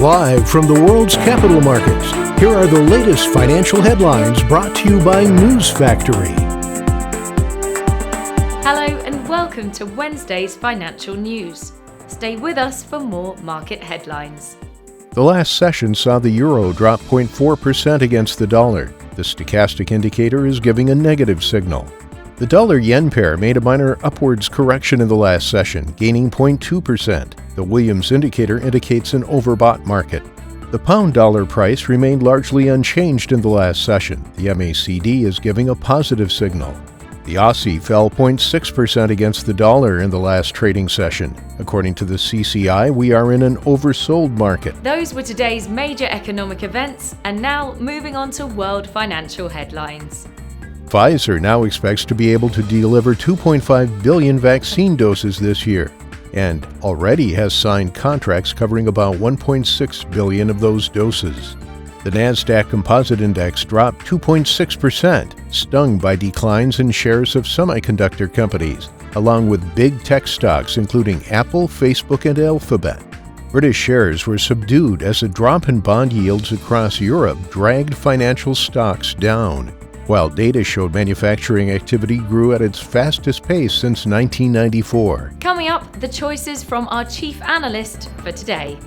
Live from the world's capital markets, here are the latest financial headlines brought to you by News Factory. Hello and welcome to Wednesday's financial news. Stay with us for more market headlines. The last session saw the euro drop 0.4% against the dollar. The stochastic indicator is giving a negative signal. The dollar-yen pair made a minor upwards correction in the last session, gaining 0.2%. The Williams indicator indicates an overbought market. The pound-dollar price remained largely unchanged in the last session. The MACD is giving a positive signal. The Aussie fell 0.6% against the dollar in the last trading session. According to the CCI, we are in an oversold market. Those were today's major economic events, and now moving on to world financial headlines. Pfizer now expects to be able to deliver 2.5 billion vaccine doses this year, and already has signed contracts covering about 1.6 billion of those doses. The Nasdaq Composite Index dropped 2.6%, stung by declines in shares of semiconductor companies, along with big tech stocks including Apple, Facebook, and Alphabet. British shares were subdued as a drop in bond yields across Europe dragged financial stocks down, while data showed manufacturing activity grew at its fastest pace since 1994. Coming up, the choices from our chief analyst for today.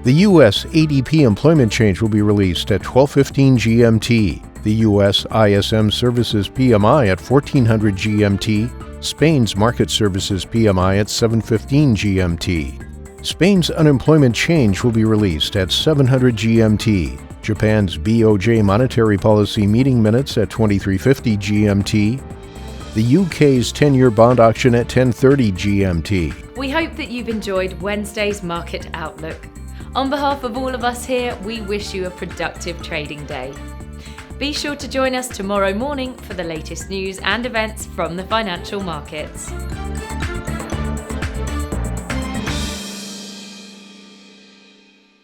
The U.S. ADP employment change will be released at 12:15 GMT, the U.S. ISM Services PMI at 1400 GMT, Spain's Market Services PMI at 7:15 GMT. Spain's unemployment change will be released at 700 GMT, Japan's BOJ monetary policy meeting minutes at 23:50 GMT, the UK's 10-year bond auction at 10:30 GMT. We hope that you've enjoyed Wednesday's market outlook. On behalf of all of us here, we wish you a productive trading day. Be sure to join us tomorrow morning for the latest news and events from the financial markets.